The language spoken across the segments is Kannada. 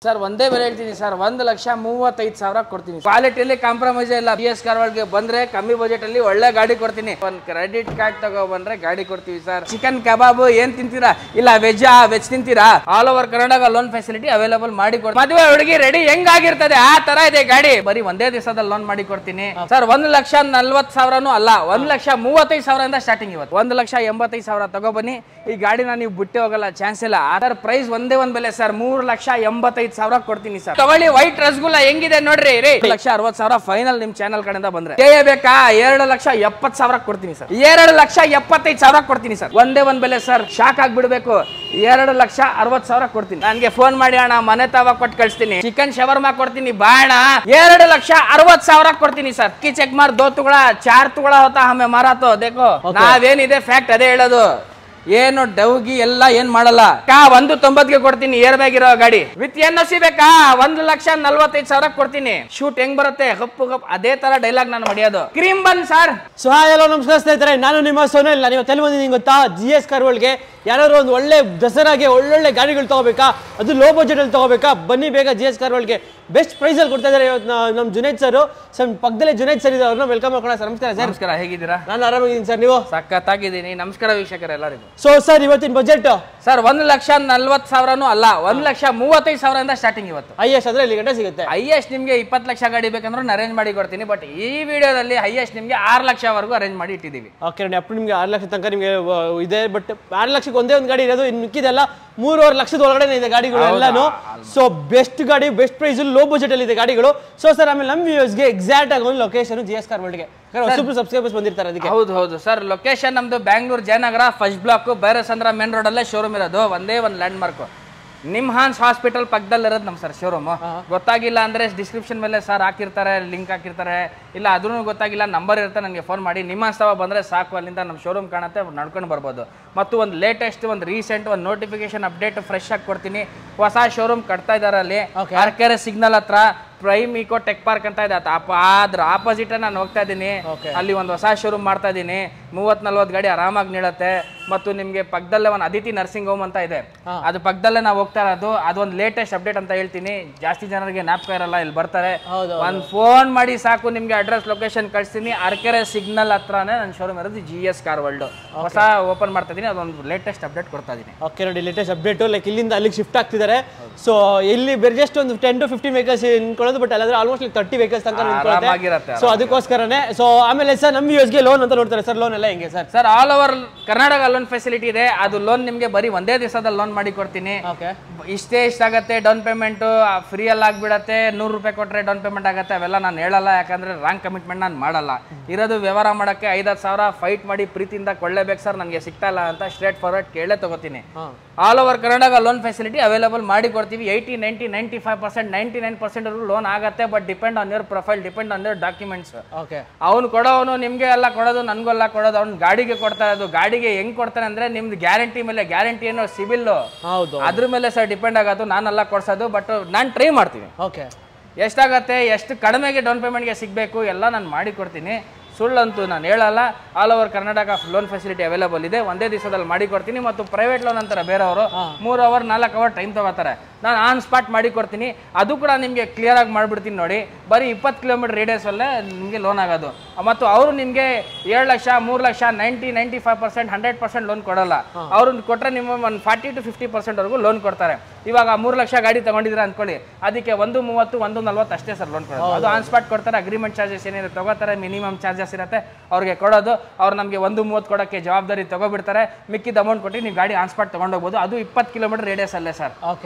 ಸರ್ ಒಂದೇ ಬೆಲೆ ಹೇಳ್ತೀನಿ ಸರ್, 1,35,000 ಕೊಡ್ತೀನಿ. ಕ್ವಾಲಿಟಿಯಲ್ಲಿ ಕಾಂಪ್ರಮೈಸ್ ಇಲ್ಲ. BS ಕಾರ್ವಾಡ್ಗೆ ಬಂದ್ರೆ ಕಮ್ಮಿ ಬಜೆಟ್ ಅಲ್ಲಿ ಒಳ್ಳೆ ಗಾಡಿ ಕೊಡ್ತೀನಿ. ಒಂದು ಕ್ರೆಡಿಟ್ ಕಾರ್ಡ್ ತಗೋ ಬಂದ್ರೆ ಗಾಡಿ ಕೊಡ್ತೀವಿ ಸರ್. ಚಿಕನ್ ಕಬಾಬ್ ಏನ್ ತಿಂತೀರಾ? ಇಲ್ಲ ವೆಜ್ ತಿಂತೀರಾ? All over Karnataka loan facility available ಮಾಡಿ ಕೊಡ್ತೀನಿ. ಮದುವೆ ಹುಡುಗಿ ರೆಡಿ ಹೆಂಗಾಗಿರ್ತದೆ ಆ ತರ ಇದೆ ಗಾಡಿ. ಬರೀ ಒಂದೇ ದಿವಸದಲ್ಲಿ ಲೋನ್ ಮಾಡಿ ಕೊಡ್ತೀನಿ ಸರ್. 1,40,000 ಅಲ್ಲ, 1,35,000 ಸ್ಟಾರ್ಟಿಂಗ್. ಇವತ್ತು 1,85,000 ತಗೋ ಬನ್ನಿ. ಈ ಗಾಡಿನ ನೀವು ಬಿಟ್ಟೆ ಹೋಗಲ್ಲ, ಚಾನ್ಸ್ ಇಲ್ಲ. ಅದರ ಪ್ರೈಸ್ ಒಂದೇ ಒಂದ್ ಬೆಲೆ ಸರ್, 3,85,000 ಕೊಡ್ತೀನಿ ಸರ್. ತಗೊಳ್ಳಿ. ವೈಟ್ ರಸಗುಲ್ಲ ಹೆಂಗಿದೆ ನೋಡ್ರಿ. 1,60,000 ಫೈನಲ್ ನಿಮ್ ಚಾನಲ್ ಕಡೆಯಿಂದ ಬಂದ್ರೆ. ಬೇಕಾ? 2,70,000 ಕೊಡ್ತೀನಿ ಸರ್. 2,75,000 ಕೊಡ್ತೀನಿ ಸರ್. ಒಂದೇ ಒಂದ್ ಬೆಲೆ ಸರ್, ಶಾಕ್ ಆಗ್ಬಿಡ್ಬೇಕು. 2,60,000 ಕೊಡ್ತೀನಿ. ನನ್ಗೆ ಫೋನ್ ಮಾಡಿ ಅಣ್ಣ ಮನೆ ತಾವ ಕೊಟ್ಟು ಕಳಿಸ್ತೀನಿ. ಚಿಕನ್ ಶವರ್ಮಾ ಕೊಡ್ತೀನಿ ಬಾಣ. 2,60,000 ಕೊಡ್ತೀನಿ ಸರ್. ಚೆಕ್ ಮಾರ್ ದೋ ತುಗಳ 4 ತುಗಳ ಹೋತಾ ಹಮೆ ಮಾರಾತೋ ದೇಖೋ. ನಾವೇನಿದೆ ಫ್ಯಾಕ್ಟ್ ಅದೇ ಹೇಳೋದು. ಏನು ಡೌಗಿ ಎಲ್ಲ ಏನ್ ಮಾಡಲ್ಲ. 1,90,000 ಕೊಡ್ತೀನಿ. ಏರ್ ಬ್ಯಾಗ್ ಇರೋ ಗಾಡಿ ವಿತ್ NOC ಬೇಕಾ? 1,45,000 ಕೊಡ್ತೀನಿ. ಶೂಟ್ ಹೆಂಗ್ ಬರುತ್ತೆ? ಗಪ್ಪು ಅದೇ ತರ ಡೈಲಾಗ್ ನಾನು ಮಾಡಿಯೋದು. ಕ್ರೀಮ್ ಬನ್ ಸರ್. ಸೊ ಹಲೋ ನಮಸ್ಕಾರ ಸ್ನೇಹಿತರೆ, ನಾನು ನಿಮ್ಮ ಸೋನಲ್. ನೀವು ತಲೆ ಬಂದಿದ್ದೀನಿ ಗೊತ್ತಾ? GS ಕಾರ್ವರ್ಡ್ಗೆ ಯಾರಾದ್ರೂ ಒಂದು ಒಳ್ಳೆ ದಸರಾಗೆ ಒಳ್ಳೊಳ್ಳೆ ಗಾಡಿಗಳು ತಗೋಬೇಕಾ, ಅದು ಲೋ ಬಜೆಟ್ ಅಲ್ಲಿ ತಗೋಬೇಕಾ? ಬನ್ನಿ ಬೇಗ GS ಕಾರ್ವರ್ಡ್ಗೆ. ಬೆಸ್ಟ್ ಪ್ರೈಸ್ ಅಲ್ಲಿ ಕೊಡ್ತಾ ಇದ್ದಾರೆ ಇವತ್ತು ನಮ್ಮ ಜುನೈದ್ ಸರ್. ಪಕ್ಕದಲ್ಲೇ ಜುನೈದ್ ಸರ್ ಇದ್ದಾರೆ, ಅವ್ರನ್ನ ವೆಲ್ಕಮ್ ಮಾಡ್ಕೊಳ್ಳೋಣ ಸರ್. ನಮಸ್ಕಾರ ಸರ್. ನಮಸ್ಕಾರ, ಹೇಗಿದ್ದೀರಾ? ನಾನು ಆರಾಮಾಗಿದ್ದೀನಿ ಸರ್, ನೀವು? ಸಖತ್ತಾಗಿದ್ದೀನಿ. ನಮಸ್ಕಾರ ವೀಕ್ಷಕರ ಎಲ್ಲರಿಗೂ. ಸೊ ಸರ್ ಇವತ್ತಿನ ಬಜೆಟ್ ಸರ್ 1,40,000 ಅಲ್ಲ, 1,35,000 ಸ್ಟಾರ್ಟಿಂಗ್ ಇವತ್ತು. ಹೈಯೆಸ್ಟ್ ಅಂದ್ರೆ ಇಲ್ಲಿ ಗಂಟೆ ಸಿಗುತ್ತೆ. ಹೈಯೆಸ್ಟ್ ನಿಮ್ಗೆ 20 ಲಕ್ಷ ಗಾಡಿ ಬೇಕಂದ್ರೆ ಅರೇಂಜ್ ಮಾಡಿ ಕೊಡ್ತೀನಿ. ಬಟ್ ಈ ವಿಡಿಯೋದಲ್ಲಿ ಹೈಯೆಸ್ಟ್ ನಿಮ್ಗೆ 6 ಲಕ್ಷವರೆಗೂ ಅರೇಂಜ್ ಮಾಡಿ ಇಟ್ಟಿದ್ದೀವಿ. ಓಕೆ ನೋಡಿ, ಅప్పుడు ನಿಮ್ಗೆ 6 ಲಕ್ಷ ತನಕ ನಿಮಗೆ ಇದೆ. ಬಟ್ 6 ಲಕ್ಷಕ್ಕೆ ಒಂದೇ ಒಂದು ಗಾಡಿ ಇರೋದು, ಇನ್ನು ಮಿಕ್ಕಿದೆಲ್ಲ 3.5 ಲಕ್ಷದ ಒಳಗಡೆ ಇದೆ ಗಾಡಿಗಳು ಎಲ್ಲಾನು. ಸೊ ಬೆಸ್ಟ್ ಗಾಡಿ, ಬೆಸ್ಟ್ ಪ್ರೈಸ್, ಲೋ ಬಜೆಟ್ ಅಲ್ಲಿ ಇದೆ ಗಾಡಿಗಳು. ಸೊ ಸರ್ ಆಮೇಲೆ ನಮ್ಮ ವ್ಯೂವರ್ಸ್ಗೆ ಎಕ್ಸಾಕ್ಟ್ ಆಗಿ ಒಂದು ಲೊಕೇಶನ್ GS ಕಾರ್ವರ್ಡ್ಗೆ ಸಬ್ಸ್ಕ್ರೈಬರ್ಸ್ ಬಂದಿರ್ತಾರೆ ಅದಕ್ಕೆ. ಹೌದು ಸರ್. ಲೊಕೇಶನ್ ನಮ್ದು Bangalore Jayanagar first block Bhairasandra main road ಅಲ್ಲೇ ಶೋರೂಮ್ ಇರೋದು. ಒಂದೇ ಒಂದು ಲ್ಯಾಂಡ್ ಮಾರ್ಕ್ ನಿಮ್ಹಾನ್ಸ್ ಹಾಸ್ಪಿಟಲ್ ಪಕ್ಕದಲ್ಲಿ ಇರೋದು ನಮ್ಮ ಸರ್ ಶೋರೂಮ್. ಗೊತ್ತಾಗಿಲ್ಲ ಅಂದ್ರೆ ಡಿಸ್ಕ್ರಿಪ್ಷನ್ ಮೇಲೆ ಸರ್ ಹಾಕಿರ್ತಾರೆ, ಲಿಂಕ್ ಹಾಕಿರ್ತಾರೆ. ಇಲ್ಲ ಅದನ್ನು ಗೊತ್ತಾಗಿಲ್ಲ, ನಂಬರ್ ಇರುತ್ತೆ, ನನಗೆ ಫೋನ್ ಮಾಡಿ. ನಿಮ್ಹಾನ್ಸ್ ತಾವ ಬಂದ್ರೆ ಸಾಕು, ಅಲ್ಲಿಂದ ನಮ್ಮ ಶೋರೂಮ್ ಕಾಣುತ್ತೆ, ನಡ್ಕೊಂಡು ಬರ್ಬೋದು. ಮತ್ತು ಒಂದು ಲೇಟೆಸ್ಟ್, ಒಂದು ರೀಸೆಂಟ್ ಒಂದು ನೋಟಿಫಿಕೇಶನ್ ಅಪ್ಡೇಟ್ ಫ್ರೆಶ್ ಆಗಿ ಕೊಡ್ತೀನಿ. ಹೊಸ ಶೋರೂಮ್ ಕಟ್ತಾ ಇದ್ದಾರೆ ಅಲ್ಲಿ ಆರ್ಕೆರೆ ಸಿಗ್ನಲ್ ಹತ್ರ. ಪ್ರೈಮ್ ಇಕೋ ಟೆಕ್ ಪಾರ್ಕ್ ಅಂತ ಇದೆ, ಅದ್ರ ಆಪೋಸಿಟ್ ನಾನು ಹೋಗ್ತಾ ಇದ್ದೀನಿ. ಅಲ್ಲಿ ಒಂದು ಹೊಸ ಶೋರೂಮ್ ಮಾಡ್ತಾ ಇದ್ದೀನಿ. 30-40 ಗಾಡಿ ಆರಾಮಾಗಿ ನಿಲ್ಲುತ್ತೆ. ಮತ್ತು ನಿಮ್ಗೆ ಪಕ್ಕದಲ್ಲೇ ಒಂದು ಅದಿತಿ ನರ್ಸಿಂಗ್ ಹೋಮ್ ಅಂತ ಇದೆ, ಅದು ಪಕ್ಕದಲ್ಲೇ ನಾವು ಹೋಗ್ತಾ ಇರೋದು. ಅದೊಂದು ಲೇಟೆಸ್ಟ್ ಅಪ್ಡೇಟ್ ಅಂತ ಹೇಳ್ತೀನಿ. ಜಾಸ್ತಿ ಜನರಿಗೆ ಜ್ಞಾಪಕ ಇರಲ್ಲ, ಇಲ್ಲಿ ಬರ್ತಾರೆ. ಒಂದು ಫೋನ್ ಮಾಡಿ ಸಾಕು, ನಿಮ್ಗೆ ಅಡ್ರೆಸ್ ಲೊಕೇಶನ್ ಕಳಿಸ್ತೀನಿ. ಅರ್ಕೆರೆ ಸಿಗ್ನಲ್ ಹತ್ರನೇ ನನ್ನ ಶೋರೂಮ್ ಇರೋದು. GS ಕಾರ್ವರ್ಡ್ ಹೊಸ ಓಪನ್ ಮಾಡ್ತಾ ಇದ್ದೀನಿ. ಅದೊಂದು ಲೇಟೆಸ್ಟ್ ಅಪ್ಡೇಟ್ ಕೊಡ್ತಾ ಇದ್ದೀನಿ. ಓಕೆ ನೋಡಿ, ಲೇಟೆಸ್ಟ್ ಅಪ್ಡೇಟ್ ಲೈಕ್ ಇಲ್ಲಿಂದ ಅಲ್ಲಿಗೆ ಶಿಫ್ಟ್ ಆಗ್ತಿದ್ದಾರೆ. ಸೊ ಇಲ್ಲಿ ಬೇರೆ ಜಸ್ಟ್ ಒಂದು 10 to 15 ವೆಹಿಕಲ್ಸ್ ನಿಂತ್ಕೊಳ್ಳೋದು, ಬಟ್ ಅಲ್ಲಾದ್ರೆ ಆಲ್ಮೋಸ್ಟ್ 30 ವೆಹಿಕಲ್ಸ್ ತನಕ ನಿಂತ್ಕೊಳ್ಳುತ್ತೆ. ಸೊ ಅದಕ್ಕೋಸ್ಕರನೇ. ಸೊ ಆಮೇಲೆ ಸರ್ ನಮ್ಮ ವ್ಯೂವರ್ಸ್ಗೆ ಲೋನ್ ಅಂತ ನೋಡ್ತಾರೆ ಸರ್. ಲೋನ್ ಎಲ್ಲ ಹೆಂಗೆ sir? Sir all over Karnataka loan facility ಇದೆ. ಅದು ಲೋನ್ ನಿಮ್ಗೆ ಬರೀ ಒಂದೇ ದಿವಸದಲ್ಲಿ ಲೋನ್ ಮಾಡಿ ಕೊಡ್ತೀನಿ. ಇಷ್ಟೇ ಆಗುತ್ತೆ ಡೌನ್ ಪೇಮೆಂಟ್, ಫ್ರೀ ಅಲ್ಲಿ ಆಗ್ಬಿಡತ್ತೆ. 100 ರೂಪಾಯಿ ಕೊಟ್ಟರೆ ಡೌನ್ ಪೇಮೆಂಟ್ ಆಗುತ್ತೆ. ಅವೆಲ್ಲ ನಾನು ಹೇಳಲ್ಲ, ಯಾಕಂದ್ರೆ ರಾಂಗ್ ಕಮಿಟ್ಮೆಂಟ್ ನಾನು ಮಾಡಲ್ಲ. ಇರೋದು ವ್ಯವಹಾರ ಮಾಡೋಕ್ಕೆ 5,000 ಫೈಟ್ ಮಾಡಿ ಪ್ರೀತಿಯಿಂದ ಕೊಳ್ಳೇಬೇಕು ಸರ್. ನನಗೆ ಸಿಗ್ತಾ ಇಲ್ಲ ಅಂತ ಸ್ಟ್ರೇಟ್ ಫಾರ್ವರ್ಡ್ ಕೇಳೇ ತಗೋತೀನಿ. All over Karnataka loan facility available ಮಾಡಿ ಕೊಡ್ತೀವಿ. 80, 90, 95%, 99% ಲೋನ್ ಆಗುತ್ತೆ. But depend on your profile, depend on your documents. ಅವ್ನು ಕೊಡೋನು ನಿಮ್ಗೆ ಎಲ್ಲ ಕೊಡೋದು, ನನ್ಗೆಲ್ಲ ಕೊಡೋದು. ಅವ್ನು ಗಾಡಿಗೆ ಕೊಡ್ತಾ ಇರೋದು. ಗಾಡಿಗೆ ಹೆಂಗ್ ಕೊಡ್ತಾನೆ ಅಂದ್ರೆ ನಿಮ್ದು ಗ್ಯಾರಂಟಿ ಮೇಲೆ, ಗ್ಯಾರಂಟಿ ಏನೋ ಸಿಬಿಲ್ ಅದ್ರ ಮೇಲೆ ಸರ್ ಡಿಪೆಂಡ್ ಆಗೋದು. ನಾನೆಲ್ಲ ಕೊಡ್ಸೋದು, ಬಟ್ ನಾನು ಟ್ರೈ ಮಾಡ್ತೀನಿ. ಎಷ್ಟಾಗತ್ತೆ, ಎಷ್ಟು ಕಡಿಮೆಗೆ ಡೌನ್ ಪೇಮೆಂಟ್ಗೆ ಸಿಗಬೇಕು ಎಲ್ಲ ನಾನು ಮಾಡಿ ಕೊಡ್ತೀನಿ. ಸುಳ್ಳಂತೂ ನಾನು ಹೇಳಲ್ಲ. All over Karnataka loan facility available ಇದೆ. ಒಂದೇ ದಿವಸದಲ್ಲಿ ಮಾಡಿ ಕೊಡ್ತೀನಿ. ಮತ್ತು ಪ್ರೈವೇಟ್ ಲೋನ್ ಅಂತಾರೆ ಬೇರೆಯವರು 3 ಅವರ್ 4 ಅವರ್ ಟೈಮ್ ತಗೋತಾರೆ. ನಾನು ಆನ್ ಸ್ಪಾಟ್ ಮಾಡಿ ಕೊಡ್ತೀನಿ. ಅದು ಕೂಡ ನಿಮಗೆ ಕ್ಲಿಯರ್ ಆಗಿ ಮಾಡಿಬಿಡ್ತೀನಿ ನೋಡಿ. ಬರೀ 20 ಕಿಲೋಮೀಟರ್ ರೇಡಿಯಸ್ ಅಲ್ಲೇ ನಿಮಗೆ ಲೋನ್ ಆಗೋದು. ಮತ್ತು ಅವರು ನಿಮಗೆ 7 ಲಕ್ಷ 3 ಲಕ್ಷ 90, 95%, 100% ಲೋನ್ ಕೊಡಲ್ಲ. ಅವ್ರನ್ನ ಕೊಟ್ಟರೆ ನಿಮ್ಮ ಒಂದು 40 to 50% ವರೆಗೂ ಲೋನ್ ಕೊಡ್ತಾರೆ. ಇವಾಗ 3 ಲಕ್ಷ ಗಾಡಿ ತಗೊಂಡಿದ್ರೆ ಅಂದ್ಕೊಳ್ಳಿ, ಅದಕ್ಕೆ 130, 140 ಅಷ್ಟೇ ಸರ್ ಲೋನ್ ಕೊಡೋದು. ಅದು ಆನ್ ಸ್ಪಾಟ್ ಕೊಡ್ತಾರೆ. ಅಗ್ರಿಮೆಂಟ್ ಚಾರ್ಜಸ್ ಏನಿದೆ ತಗೋತಾರೆ, ಮಿನಿಮಮ್ ಚಾರ್ಜಸ್ ಇರುತ್ತೆ ಅವ್ರಿಗೆ ಕೊಡೋದು. ಅವ್ರು ನಮಗೆ 130 ಕೊಡೋಕ್ಕೆ ಜವಾಬ್ದಾರಿ ತಗೋಬಿಡ್ತಾರೆ. ಮಿಕ್ಕಿದ ಅಮೌಂಟ್ ಕೊಟ್ಟು ನೀವು ಗಾಡಿ ಆನ್ ಸ್ಪಾಟ್ ತಗೊಂಡೋಗ್ಬೋದು. ಅದು 20 ಕಿಲೋಮೀಟರ್ ರೇಡಿಯಸ್ ಅಲ್ಲೇ ಸರ್.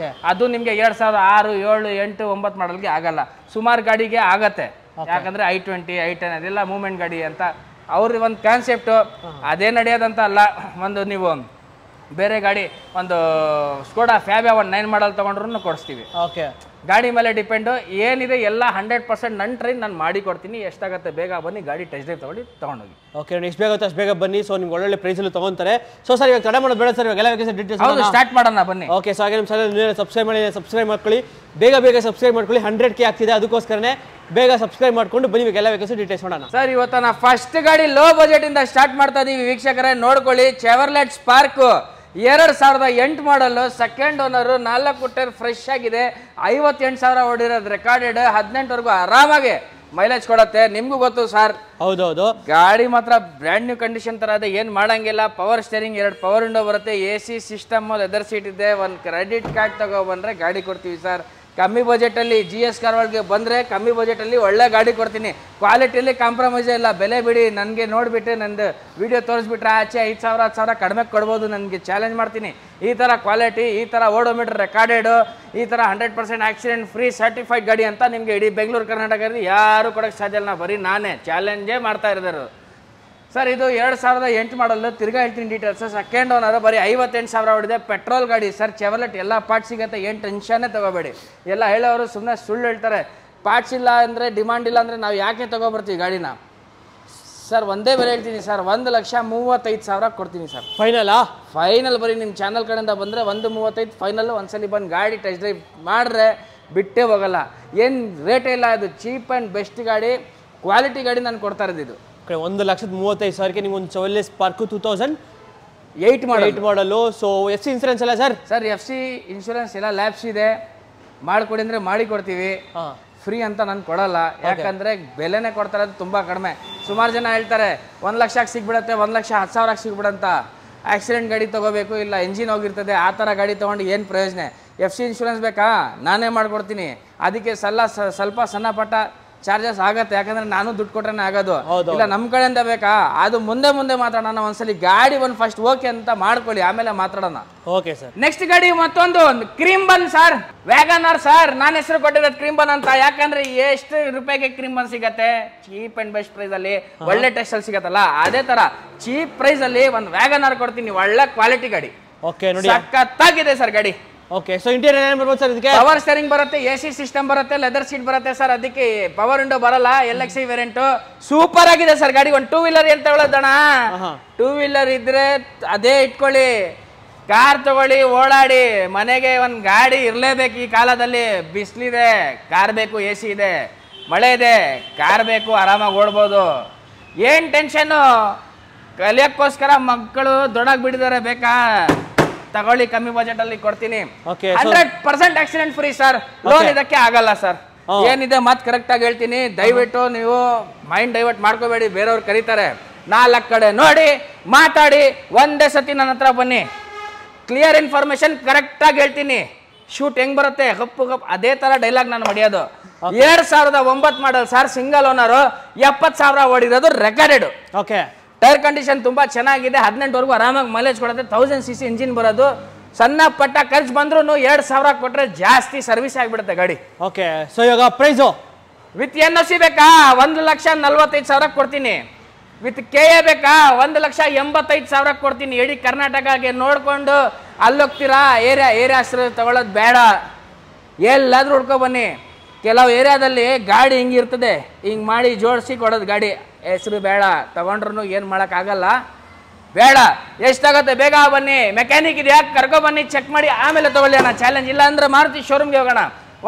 ಅದು ನಿಮಗೆ 2006, 7, 8, 9 ಮಾಡಲ್ಗೆ ಆಗಲ್ಲ. ಸುಮಾರು ಗಾಡಿಗೆ ಆಗತ್ತೆ, ಯಾಕಂದ್ರೆ I20, I10 ಅದೆಲ್ಲ ಮೂವ್ಮೆಂಟ್ ಗಾಡಿ ಅಂತ ಅವ್ರ ಒಂದು ಕಾನ್ಸೆಪ್ಟು. ಅದೇ ನಡೆಯೋದಂತ ಅಲ್ಲ. ಒಂದು ನೀವು ಬೇರೆ ಗಾಡಿ, ಒಂದು ಸ್ಕೋಡಾ ಫ್ಯಾಬಿಯಾ 9 ಮಾಡಲ್ ತಗೊಂಡ್ರು ಕೊಡಿಸ್ತೀವಿ. ಗಾಡಿ ಮೇಲೆ ಡಿಪೆಂಡು. ಏನಿದೆ ಎಲ್ಲ 100% ನನ್ನ ಟ್ರೈನ್ ನಾನು ಮಾಡಿ ಕೊಡ್ತೀನಿ. ಎಷ್ಟಾಗುತ್ತೆ ಬೇಗ ಬನ್ನಿ, ಗಾಡಿ ಟೆಸ್ಟ್ ಡ್ರೈವ್ ತಗೊಂಡೋಗಿ. ಓಕೆ, ಎಷ್ಟು ಬೇಗ ಆಗುತ್ತೆ ಅಷ್ಟು ಬೇಗ ಬನ್ನಿ. ಸೊ ನಿಮ್ಗೆ ಒಳ್ಳೊಳ್ಳೆ ಪ್ರೈಸಲ್ಲಿ ತಗೊಂತಾರೆ. ಸೊ ಸರ್ ಇವಾಗ ತಡ ಮಾಡೋದು ಬೇಡ ಸರ್, ಇವಾಗೆಲ್ಲ ಡೀಟೇಲ್ಸ್ ಸ್ಟಾರ್ಟ್ ಮಾಡೋಣ ಬನ್ನಿ. ಓಕೆ, ಸೊ ಹಾಗೆ ನಿಮ್ಮ ಚಾನಲ್ ಸಬ್ಸ್ಕ್ರೈಬ್ ಮಾಡ್ಕೊಳ್ಳಿ. ಬೇಗ ಸಬ್ಸ್ಕ್ರೈಬ್ ಮಾಡ್ಕೊಳ್ಳಿ. 100K ಆಗ್ತಿದೆ, ಅದಕ್ಕೋಸ್ಕರನೇ ಬೇಗ ಸಬ್ಸ್ಕ್ರೈಬ್ ಮಾಡ್ಕೊಂಡು ಬನ್ನಿ. ಇವಾಗೆಲ್ಲ ವೇಕೆನ್ಸಿ ಡೀಟೇಲ್ಸ್ ಮಾಡೋಣ ಸರ್. ಇವತ್ತು ನಾವು ಫಸ್ಟ್ ಗಾಡಿ ಲೋ ಬಜೆಟ್ ಇಂದ ಸ್ಟಾರ್ಟ್ ಮಾಡ್ತಾ ಇದೀವಿ ವೀಕ್ಷಕರೇ, ನೋಡ್ಕೊಳ್ಳಿ. ಚೆವರ್ಲೆಟ್ ಸ್ಪಾರ್ಕ್ 2008 ಮಾಡಲು ಸೆಕೆಂಡ್ ಓನರು 4 ಟೈರ್ ಫ್ರೆಶ್ ಆಗಿದೆ 58,000 ಓಡಿರೋದು ರೆಕಾರ್ಡೆಡ್ 18ವರೆಗೂ ಆರಾಮಾಗಿ ಮೈಲೇಜ್ ಕೊಡುತ್ತೆ ನಿಮ್ಗೂ ಗೊತ್ತು ಸರ್ ಹೌದೌದು ಗಾಡಿ ಮಾತ್ರ ಬ್ರ್ಯಾಂಡ್ ನ್ಯೂ ಕಂಡೀಷನ್ ತರ ಇದೆ ಏನ್ ಮಾಡಂಗಿಲ್ಲ ಪವರ್ ಸ್ಟೇರಿಂಗ್ 2 ಪವರ್ ವಿಂಡೋ ಬರುತ್ತೆ AC ಸಿಸ್ಟಮ್ ಲೆದರ್ ಸೀಟ್ ಇದೆ ಒಂದು ಕ್ರೆಡಿಟ್ ಕಾರ್ಡ್ ತಗೋ ಬಂದ್ರೆ ಗಾಡಿ ಕೊಡ್ತೀವಿ ಸರ್ ಕಮ್ಮಿ ಬಜೆಟ್ ಅಲ್ಲಿ GS ಕಾರ್ ಒಳಗೆ ಬಂದ್ರೆ ಕಮ್ಮಿ ಬಜೆಟ್ ಅಲ್ಲಿ ಒಳ್ಳೆ ಗಾಡಿ ಕೊಡ್ತೀನಿ ಕ್ವಾಲಿಟಿಯಲ್ಲಿ ಕಾಂಪ್ರಮೈಸ್ ಇಲ್ಲ ಬೆಲೆ ಬಿಡಿ ನನಗೆ ನೋಡ್ಬಿಟ್ಟು ನಂದು ವಿಡಿಯೋ ತೋರಿಸ್ಬಿಟ್ರೆ ಆಚೆ 5,000 10,000 ಕಡಿಮೆ ಕೊಡ್ಬೋದು ನನಗೆ ಚಾಲೆಂಜ್ ಮಾಡ್ತೀನಿ ಈ ಥರ ಕ್ವಾಲಿಟಿ ಈ ಥರ ಓಡೋಮೀಟರ್ ರೆಕಾರ್ಡೆಡು ಈ ಥರ 100% ಆಕ್ಸಿಡೆಂಟ್ ಫ್ರೀ ಸರ್ಟಿಫೈಡ್ ಗಾಡಿ ಅಂತ ನಿಮಗೆ ಇಡೀ ಬೆಂಗಳೂರು ಕರ್ನಾಟಕದಲ್ಲಿ ಯಾರು ಕೊಡೋಕ್ಕೆ ಸಾಧ್ಯ ಇಲ್ಲ ಬರೀ ನಾನೇ ಚಾಲೆಂಜೇ ಮಾಡ್ತಾ ಇರೋದು ಸರ್ ಇದು 2008 ಮಾಡಲು ತಿರ್ಗಾ ಹೇಳ್ತೀನಿ ಡೀಟೇಲ್ಸ್ ಸೆಕೆಂಡ್ ಓನರ್ ಬರೀ 58,000 ಹೊಡಿದೆ ಪೆಟ್ರೋಲ್ ಗಾಡಿ ಸರ್ ಚೆವರ್ಲೆಟ್ ಎಲ್ಲ ಪಾರ್ಟ್ ಸಿಗುತ್ತೆ ಏನು ಟೆನ್ಷನ್ನೇ ತಗೋಬೇಡಿ ಎಲ್ಲ ಹೇಳೋರು ಸುಮ್ಮನೆ ಸುಳ್ಳು ಹೇಳ್ತಾರೆ ಪಾರ್ಟ್ಸ್ ಇಲ್ಲ ಅಂದರೆ ಡಿಮಾಂಡ್ ಇಲ್ಲ ಅಂದರೆ ನಾವು ಯಾಕೆ ತೊಗೊಬರ್ತೀವಿ ಗಾಡಿನ ಸರ್ ಒಂದೇ ಬೆಲೆ ಹೇಳ್ತೀನಿ ಸರ್ 1,35,000 ಕೊಡ್ತೀನಿ ಸರ್ ಫೈನಲ್ ಬರೀ ನಿಮ್ಮ ಚಾನಲ್ ಕಡೆಯಿಂದ ಬಂದರೆ 1,35,000 ಫೈನಲ್ ಒಂದ್ಸಲಿ ಬಂದು ಗಾಡಿ ಟೆಸ್ಟ್ ಡ್ರೈವ್ ಮಾಡಿದ್ರೆ ಬಿಟ್ಟೇ ಹೋಗಲ್ಲ ಏನು ರೇಟೇ ಇಲ್ಲ ಇದು ಚೀಪ್ ಆ್ಯಂಡ್ ಬೆಸ್ಟ್ ಗಾಡಿ ಕ್ವಾಲಿಟಿ ಗಾಡಿ ನಾನು ಕೊಡ್ತಾ ಇರೋದು ಇದು 1,35,000ಕ್ಕೆ ನಿಮ್ಗೆ ಒಂದು ಚವರ್ಲೆ ಸ್ಪಾರ್ಕ್ 2008 ಮಾಡಲು ಸೊ FC ಇನ್ಸೂರೆನ್ಸ್ ಅಲ್ಲ ಸರ್ FC ಇನ್ಶೂರೆನ್ಸ್ ಎಲ್ಲ ಲ್ಯಾಬ್ಸ್ ಇದೆ ಮಾಡಿಕೊಡಿ ಅಂದರೆ ಮಾಡಿ ಕೊಡ್ತೀವಿ ಫ್ರೀ ಅಂತ ನಾನು ಕೊಡಲ್ಲ ಯಾಕಂದರೆ ಬೆಲೆನೇ ಕೊಡ್ತಾ ಇರೋದು ತುಂಬ ಕಡಿಮೆ ಸುಮಾರು ಜನ ಹೇಳ್ತಾರೆ 1 ಲಕ್ಷಕ್ಕೆ ಸಿಗ್ಬಿಡುತ್ತೆ 1,10,000 ಸಿಗ್ಬಿಡಂತ ಆಕ್ಸಿಡೆಂಟ್ ಗಾಡಿ ತೊಗೋಬೇಕು ಇಲ್ಲ ಇಂಜಿನ್ ಹೋಗಿರ್ತದೆ ಆ ಥರ ಗಾಡಿ ತೊಗೊಂಡು ಏನು ಪ್ರಯೋಜನ FC ಇನ್ಶೂರೆನ್ಸ್ ಬೇಕಾ ನಾನೇ ಮಾಡಿಕೊಡ್ತೀನಿ ಅದಕ್ಕೆ ಸ್ವಲ್ಪ ಸಣ್ಣ ಪಟ್ಟ ಚಾರ್ಜಸ್ ಆಗತ್ತೆ ಯಾಕಂದ್ರೆ ನಾನು ದುಡ್ಡು ಕೊಟ್ರೆ ಆಗೋದು ಇಲ್ಲ ನಮ್ಮ ಕಡೆಯಿಂದ ಬೇಕಾ ಅದು ಮುಂದೆ ಮಾತಾಡೋಣ ಒಂದ್ಸಲಿ ಗಾಡಿ ಒಂದು ಫಸ್ಟ್ ಓಕೆ ಅಂತ ಮಾಡ್ಕೊಳ್ಳಿ ಆಮೇಲೆ ಮಾತಾಡೋಣ ಓಕೆ ಸರ್ ನೆಕ್ಸ್ಟ್ ಗಾಡಿ ಮತ್ತೊಂದು ಕ್ರೀಮ್ ಬನ್ ಸರ್ ವ್ಯಾಗನರ್ ಸರ್ ನಾನು ಹೆಸರು ಕೊಟ್ಟಿರೋದು ಕ್ರೀಮ್ ಬನ್ ಅಂತ ಯಾಕಂದ್ರೆ ಎಷ್ಟು ರೂಪಾಯಿಗೆ ಕ್ರೀಮ್ ಬನ್ ಸಿಗತ್ತೆ ಚೀಪ್ ಅಂಡ್ ಬೆಸ್ಟ್ ಪ್ರೈಸ್ ಅಲ್ಲಿ ಒಳ್ಳೆ ಟೆಸ್ಟ್ ಅಲ್ಲಿ ಸಿಗತ್ತಲ್ಲ ಅದೇ ತರ ಚೀಪ್ ಪ್ರೈಸ್ ಅಲ್ಲಿ ಒಂದು ವ್ಯಾಗನರ್ ಕೊಡ್ತೀನಿ ಒಳ್ಳೆ ಕ್ವಾಲಿಟಿ ಗಾಡಿ ಓಕೆ ನೋಡಿ ಸಖತ್ತಾಗಿದೆ ಸರ್ ಗಾಡಿ ಓಕೆ ಸೊ ಇಂಟೀರಿಯರ್ ಏನು ಬರ್ಬೋದು ಸರ್ ಇದಕ್ಕೆ ಪವರ್ ಸ್ಟೇರಿಂಗ್ ಬರುತ್ತೆ AC ಸಿಸ್ಟಮ್ ಬರುತ್ತೆ ಲೆದರ್ ಸೀಟ್ ಬರುತ್ತೆ ಸರ್ ಅದಕ್ಕೆ ಪವರ್ ವಿಂಡೋ ಬರಲ್ಲ LXi ವೇರಿಯಂಟ್ ಸೂಪರ್ ಆಗಿದೆ ಸರ್ ಗಾಡಿ ಒಂದು 2 ವೀಲರ್ ಏನು ತಗೊಳ್ಳೋದಣ್ಣ 2 ವೀಲರ್ ಇದ್ರೆ ಅದೇ ಇಟ್ಕೊಳ್ಳಿ ಕಾರ್ ತಗೊಳ್ಳಿ ಓಡಾಡಿ ಮನೆಗೆ ಒಂದು ಗಾಡಿ ಇರಲೇಬೇಕು ಈ ಕಾಲದಲ್ಲಿ ಬಿಸಿಲಿದೆ ಕಾರ್ ಬೇಕು AC ಇದೆ ಮಳೆ ಇದೆ ಕಾರ್ ಬೇಕು ಆರಾಮಾಗಿ ಓಡ್ಬೋದು ಏನು ಟೆನ್ಷನ್ನು ಕಲಿಯೋಕ್ಕೋಸ್ಕರ ಮಕ್ಕಳು ದೊಡ್ಡಾಗಿ ಬಿಟ್ಟಿದ್ದಾರೆ ಬೇಕಾ ತಗೊಳ್ಳಿ ಕಮ್ಮಿ ಬಜೆಟ್ ಅಲ್ಲಿ ಕೊಡ್ತೀನಿ 100% ಆಕ್ಸಿಡೆಂಟ್ ಫ್ರೀ ಸರ್ ಲೋನ್ ಇದಕ್ಕೆ ಆಗಲ್ಲ ಸರ್ ಏನಿದೆ ಮತ್ ಕರೆಕ್ಟ್ ಆಗಿ ಹೇಳ್ತೀನಿ ದಯವಿಟ್ಟು ನೀವು ಮೈಂಡ್ ಡೈವರ್ಟ್ ಮಾಡ್ಕೋಬೇಡಿ ಬೇರೆಯವ್ರು ಕರೀತಾರೆ 4 ಕಡೆ ನೋಡಿ ಮಾತಾಡಿ ಒಂದೇ ಸತಿ ನನ್ನ ಹತ್ರ ಬನ್ನಿ ಕ್ಲಿಯರ್ ಇನ್ಫಾರ್ಮೇಶನ್ ಕರೆಕ್ಟ್ ಆಗಿ ಹೇಳ್ತೀನಿ ಶೂಟ್ ಹೆಂಗ್ ಬರುತ್ತೆ ಗಪ್ಪು ಅದೇ ತರ ಡೈಲಾಗ್ ನಾನು ಮಾಡಿಯೋದು 2009 ಮಾಡಲ್ ಸರ್ ಸಿಂಗಲ್ ಓನರು 70,000 ಓಡಿರೋದು ರೆಕಾರ್ಡೆಡ್ ಓಕೆ ಟೈರ್ ಕಂಡೀಷನ್ ತುಂಬಾ ಚೆನ್ನಾಗಿದೆ 18ವರೆಗೂ ಆರಾಮಾಗಿ ಮೈಲೇಜ್ ಕೊಡುತ್ತೆ 1000cc ಇಂಜಿನ್ ಬರೋದು ಸಣ್ಣ ಪಟ್ಟ ಖರ್ಚು ಬಂದ್ರೂ 2,000 ಕೊಟ್ರೆ ಜಾಸ್ತಿ ಸರ್ವಿಸ್ ಆಗಿಬಿಡುತ್ತೆ ಗಾಡಿ ಓಕೆ ಸೊ ಇವಾಗ ಪ್ರೈಸು ವಿತ್ NOC ಬೇಕಾ 1,45,000 ಕೊಡ್ತೀನಿ ವಿತ್ KA ಬೇಕಾ 1,85,000 ಕೊಡ್ತೀನಿ ಇಡೀ ಕರ್ನಾಟಕಗೆ ನೋಡ್ಕೊಂಡು ಅಲ್ಲೋಗ್ತೀರಾ ಏರಿಯಾ ಹೆಸರು ತಗೊಳ್ಳೋದು ಬೇಡ ಎಲ್ಲಾದ್ರೂ ಹುಡ್ಕೊ ಬನ್ನಿ ಕೆಲವು ಏರಿಯಾದಲ್ಲಿ ಗಾಡಿ ಹಿಂಗಿರ್ತದೆ ಹಿಂಗೆ ಮಾಡಿ ಜೋಡಿಸಿ ಕೊಡೋದು ಗಾಡಿ ಹೆಸರು ಬೇಡ ತಗೊಂಡ್ರು ಏನು ಮಾಡೋಕ್ಕಾಗಲ್ಲ ಬೇಡ ಎಷ್ಟಾಗತ್ತೆ ಬೇಗ ಬನ್ನಿ ಮೆಕ್ಯಾನಿಕ್ ಇದೆಯಾ ಕರ್ಕೊ ಬನ್ನಿ ಚೆಕ್ ಮಾಡಿ ಆಮೇಲೆ ತಗೊಳ್ಳಿ ಅಣ್ಣ ಚಾಲೆಂಜ್ ಇಲ್ಲ ಅಂದ್ರೆ ಮಾರುತಿ ಶೋರೂಮ್ಗೆ ಹೋಗೋಣ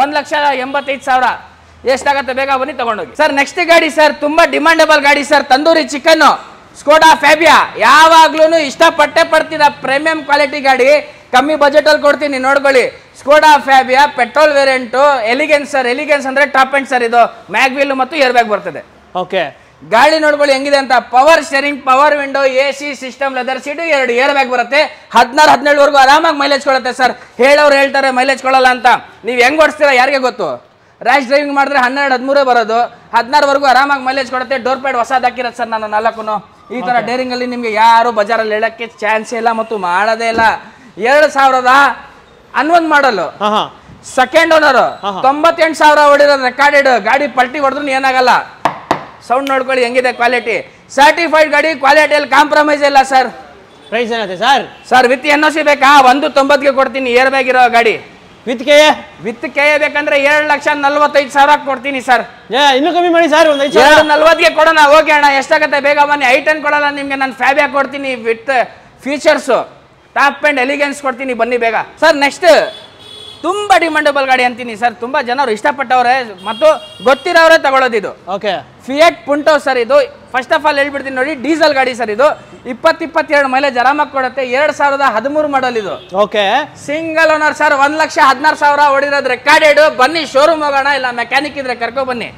1,85,000 ಎಷ್ಟಾಗತ್ತೆ ಬೇಗ ಬನ್ನಿ ತಗೊಂಡೋಗಿ ಸರ್ ನೆಕ್ಸ್ಟ್ ಗಾಡಿ ಸರ್ ತುಂಬಾ ಡಿಮಾಂಡಬಲ್ ಗಾಡಿ sir tandoori chicken Skoda Fabia ಯಾವಾಗ್ಲೂ ಇಷ್ಟಪಟ್ಟೆ ಪಡ್ತೀರ ಪ್ರೀಮಿಯಂ ಕ್ವಾಲಿಟಿ ಗಾಡಿ ಕಮ್ಮಿ ಬಜೆಟ್ ಅಲ್ಲಿ ಕೊಡ್ತೀನಿ ನೋಡ್ಕೊಳ್ಳಿ Skoda Fabia petrol variant elegance ಅಂದ್ರೆ ಟಾಪ್ ಎಂಡ್ ಸರ್ ಇದು ಮ್ಯಾಗ್ವೀಲ್ ಮತ್ತು ಏರ್ ಬ್ಯಾಗ್ ಬರ್ತದೆ ಓಕೆ ಗಾಡಿ ನೋಡ್ಕೊಳ್ಳಿ ಹೆಂಗಿದೆ ಅಂತ power steering power window AC system leather seat 2 air bag ಬರುತ್ತೆ 16-17ವರೆಗೂ ಆರಾಮಾಗಿ ಮೈಲೇಜ್ ಕೊಡುತ್ತೆ ಸರ್ ಹೇಳೋರು ಹೇಳ್ತಾರೆ ಮೈಲೇಜ್ ಕೊಡಲ್ಲ ಅಂತ ನೀವು ಹೆಂಗ್ ಓಡಿಸ್ತೀರಾ ಯಾರಿಗೆ ಗೊತ್ತು ರ್ಯಾಶ್ ಡ್ರೈವಿಂಗ್ ಮಾಡಿದ್ರೆ 12-13 ಬರೋದು 16ವರೆಗೂ ಆರಾಮಾಗಿ ಮೈಲೇಜ್ ಕೊಡುತ್ತೆ ಡೋರ್ ಪ್ಯಾಡ್ ಹೊಸದು ಹಾಕಿರೋದು ಸರ್ ನಾನು 4 ಈ ತರ ಡೇರಿಂಗ್ ಅಲ್ಲಿ ನಿಮ್ಗೆ ಯಾರು ಬಜಾರಲ್ಲಿ ಹೇಳಕ್ಕೆ ಚಾನ್ಸ್ ಇಲ್ಲ ಮತ್ತು ಮಾಡೋದೇ ಇಲ್ಲ 2011 ಮಾಡಲು ಸೆಕೆಂಡ್ ಓನರ್ 98,000 ಹೊಡಿರೋದು ರೆಕಾರ್ಡೆಡ್ ಗಾಡಿ ಪಲ್ಟಿ ಹೊಡೆದ್ರು ಏನಾಗಲ್ಲ ಸೌಂಡ್ ನೋಡ್ಕೊಳ್ಳಿ ಹೆಂಗಿದೆ ಕ್ವಾಲಿಟಿ ಸರ್ಟಿಫೈಡ್ ಗಾಡಿ ಕ್ವಾಲಿಟಿಯಲ್ಲಿ ಕಾಂಪ್ರಮೈಸ್ ಇಲ್ಲ ಸರ್ ಪ್ರೈಸ್ ಏನಾಗುತ್ತೆ ಸರ್ ವಿತ್ NOC ಬೇಕಾ 1,90,000ಗೆ ಕೊಡ್ತೀನಿ ಏರ್ ಬ್ಯಾಗ್ ಇರೋ ಗಾಡಿ ವಿತ್ KA ಬೇಕಂದ್ರೆ 7,45,000 ಕೊಡ್ತೀನಿ ಸರ್ ಇನ್ನೂ ಕಮ್ಮಿ ಮಾಡಿ ಸರ್ 2,40,000ಗೆ ಕೊಡೋಣ ಓಕೆ ಅಣ್ಣ ಎಷ್ಟಾಗುತ್ತೆ ಬೇಗ ಬನ್ನಿ I10 ಕೊಡಲ್ಲ ನಿಮ್ಗೆ ನಾನು ಫ್ಯಾಬಿಯಾ ಕೊಡ್ತೀನಿ with features top and elegance ಕೊಡ್ತೀನಿ ಬನ್ನಿ ಬೇಗ ಸರ್ ನೆಕ್ಸ್ಟ್ ತುಂಬಾ ಡಿಮಾಂಡಬಲ್ ಗಾಡಿ ಅಂತೀನಿ ಸರ್. ತುಂಬಾ ಜನರು ಇಷ್ಟಪಟ್ಟವ್ರೆ ಮತ್ತು ಗೊತ್ತಿರೋರೇ ತಗೊಳ್ಳೋದು ಇದು. ಓಕೆ, ಫಿಯಟ್ ಪುಂಟೋ ಸರ್ ಇದು. ಫಸ್ಟ್ ಆಫ್ ಆಲ್ ಹೇಳ್ಬಿಡ್ತೀನಿ ನೋಡಿ, ಡೀಸೆಲ್ ಗಾಡಿ ಸರ್ ಇದು. 22 ಮೈಲೇಜ್ ಆರಾಮಾಗಿ ಕೊಡುತ್ತೆ. 2013 ಮಾಡಲ್ ಇದು. Okay, single owner sir. 1,16,000 ಹೊಡಿರೋದು ರೆಕಾರ್ಡೆಡ್. ಬನ್ನಿ ಶೋರೂಮ್ ಹೋಗೋಣ, ಇಲ್ಲ ಮೆಕ್ಯಾನಿಕ್ ಇದ್ರೆ ಕರ್ಕೊ ಬನ್ನಿ,